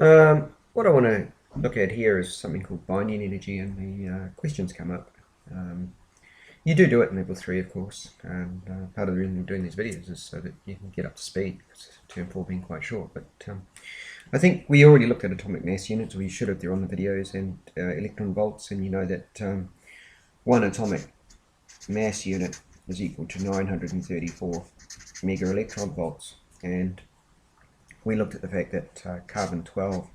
What I want to look at here is something called binding energy, and the questions come up. You do it in level 3, of course, and part of the reason we're doing these videos is so that you can get up to speed, because term 4 being quite short. But I think we already looked at atomic mass units, or you should have, they're on the videos, and electron volts, and you know that one atomic mass unit is equal to 934 mega electron volts, and we looked at the fact that carbon-12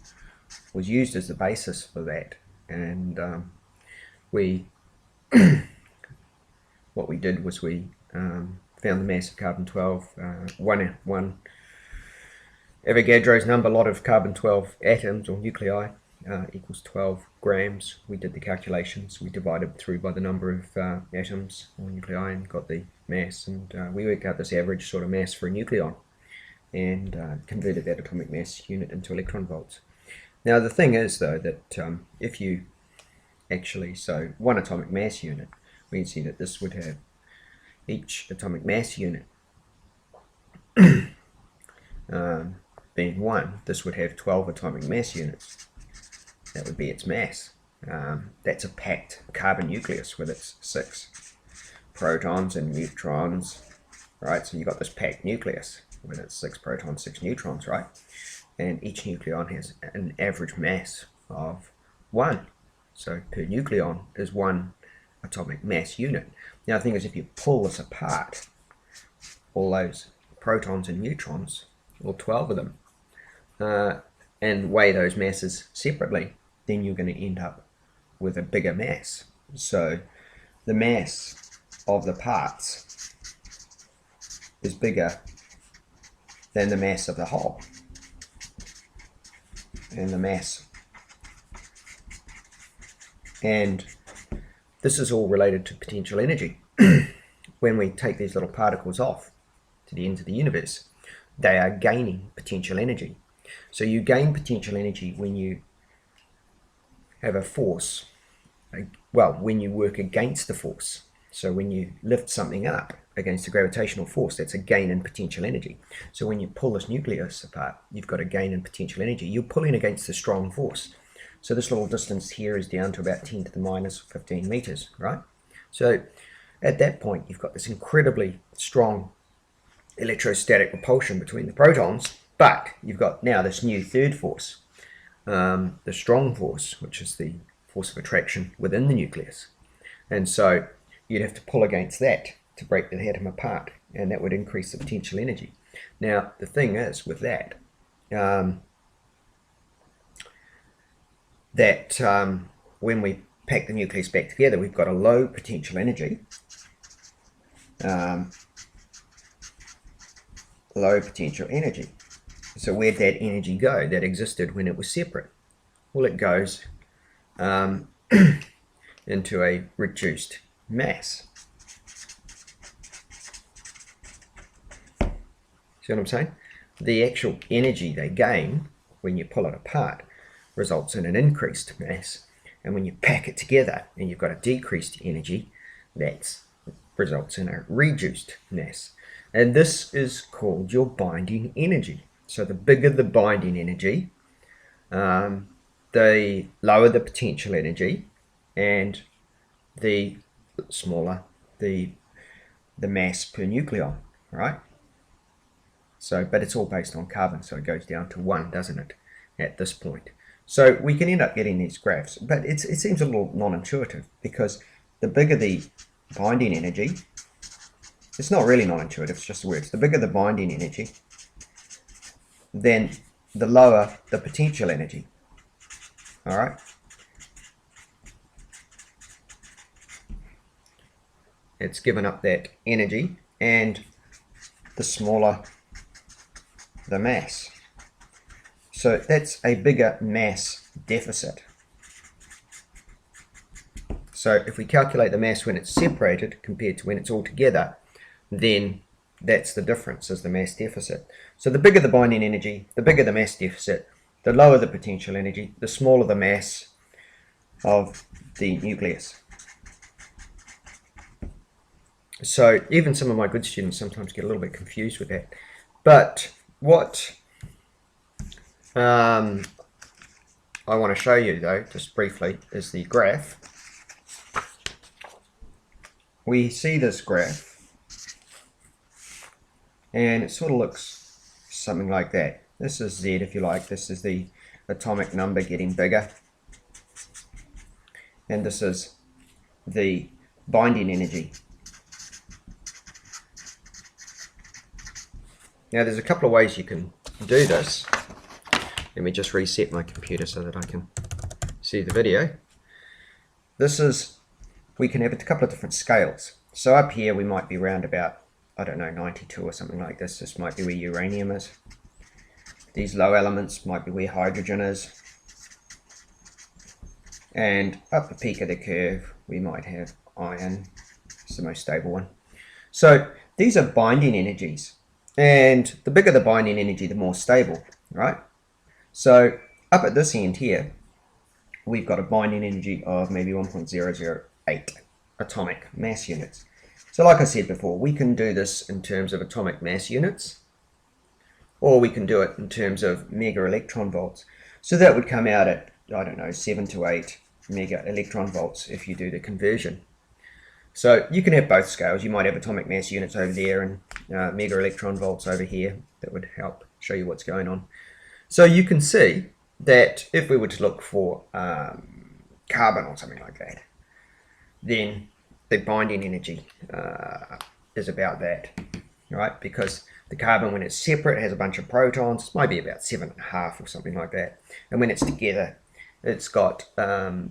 was used as the basis for that, and what we did was we found the mass of carbon-12, one Avogadro's number, lot of carbon-12 atoms or nuclei equals 12 grams. We did the calculations, we divided through by the number of atoms or nuclei and got the mass, and we worked out this average sort of mass for a nucleon, and converted that atomic mass unit into electron volts. Now the thing is though that if you actually, so one atomic mass unit, we can see that this would have each atomic mass unit being 1, this would have 12 atomic mass units. That would be its mass. That's a packed carbon nucleus with its 6 protons and neutrons, right? So you've got this packed nucleus with its 6 protons, 6 neutrons, right? And each nucleon has an average mass of 1. So per nucleon is 1 atomic mass unit. Now the thing is, if you pull this apart, all those protons and neutrons, all 12 of them, and weigh those masses separately, then you're going to end up with a bigger mass. So the mass of the parts is bigger than the mass of the whole, and the mass, and this is all related to potential energy. When we take these little particles off to the ends of the universe, they are gaining potential energy. So you gain potential energy when you have a force, well, when you work against the force. So when you lift something up against a gravitational force, that's a gain in potential energy. So when you pull this nucleus apart, you've got a gain in potential energy. You're pulling against a strong force. So this little distance here is down to about 10 to the minus 15 meters, right? So at that point, you've got this incredibly strong electrostatic repulsion between the protons, but you've got now this new third force, the strong force, which is the force of attraction within the nucleus. And so you'd have to pull against that to break the atom apart, and that would increase the potential energy. Now the thing is with that, when we pack the nucleus back together, we've got a low potential energy, low potential energy. So where'd that energy go that existed when it was separate? Well, it goes into a reduced mass. See what I'm saying? The actual energy they gain when you pull it apart results in an increased mass, and when you pack it together and you've got a decreased energy, that results in a reduced mass. And this is called your binding energy. So the bigger the binding energy, the lower the potential energy, and the smaller the mass per nucleon, right? So, but it's all based on carbon, so it goes down to 1, doesn't it, at this point? So we can end up getting these graphs, but it seems a little non-intuitive, because the bigger the binding energy, it's not really non-intuitive, it's just words. The bigger the binding energy, then the lower the potential energy. All right. It's given up that energy, and the smaller the mass. So that's a bigger mass deficit. So if we calculate the mass when it's separated compared to when it's all together, then that's the difference, is the mass deficit. So the bigger the binding energy, the bigger the mass deficit, the lower the potential energy, the smaller the mass of the nucleus. So even some of my good students sometimes get a little bit confused with that. But what I want to show you though, just briefly, is the graph. We see this graph and it sort of looks something like that. This is Z, if you like. This is the atomic number getting bigger, and this is the binding energy. Now there's a couple of ways you can do this. Let me just reset my computer so that I can see the video. This is, we can have a couple of different scales. So up here we might be around about, I don't know, 92 or something like this. This might be where uranium is. These low elements might be where hydrogen is. And up the peak of the curve we might have iron. It's the most stable one. So these are binding energies. And the bigger the binding energy, the more stable, right? So up at this end here, we've got a binding energy of maybe 1.008 atomic mass units. So like I said before, we can do this in terms of atomic mass units, or we can do it in terms of mega electron volts. So that would come out at, I don't know, 7 to 8 mega electron volts if you do the conversion. So you can have both scales. You might have atomic mass units over there and mega electron volts over here. That would help show you what's going on. So you can see that if we were to look for carbon or something like that, then the binding energy is about that, right? Because the carbon, when it's separate, has a bunch of protons. It might be about 7.5 or something like that. And when it's together, it's got 1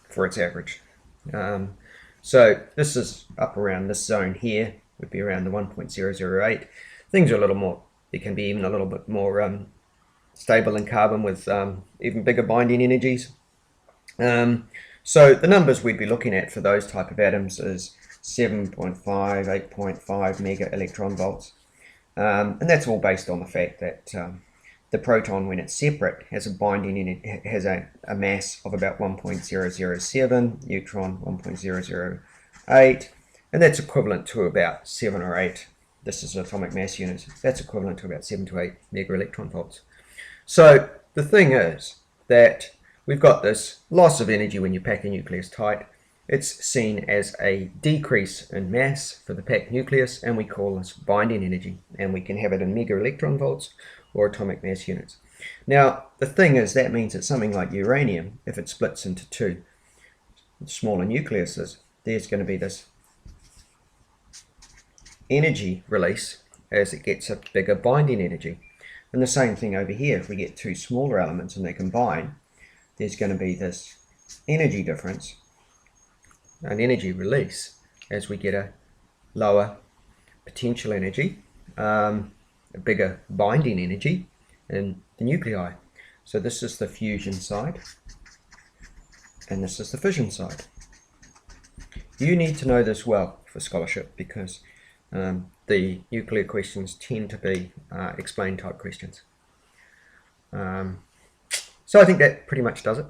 for its average. So this is up around this zone here, would be around the 1.008. Things are a little more, it can be even a little bit more stable in carbon with even bigger binding energies. So the numbers we'd be looking at for those type of atoms is 7.5, 8.5 mega electron volts. And that's all based on the fact that the proton, when it's separate, has a binding in it, has a mass of about 1.007, neutron 1.008, and that's equivalent to about 7 or 8. This is atomic mass units. That's equivalent to about 7 to 8 mega electron volts. So the thing is that we've got this loss of energy when you pack a nucleus tight. It's seen as a decrease in mass for the packed nucleus, and we call this binding energy, and we can have it in mega electron volts or atomic mass units. Now the thing is, that means that something like uranium, if it splits into 2 smaller nucleuses, there's going to be this energy release as it gets a bigger binding energy. And the same thing over here, if we get 2 smaller elements and they combine, there's going to be this energy difference, an energy release, as we get a lower potential energy, a bigger binding energy in the nuclei. So this is the fusion side, and this is the fission side. You need to know this well for scholarship, because the nuclear questions tend to be explain type questions. So I think that pretty much does it.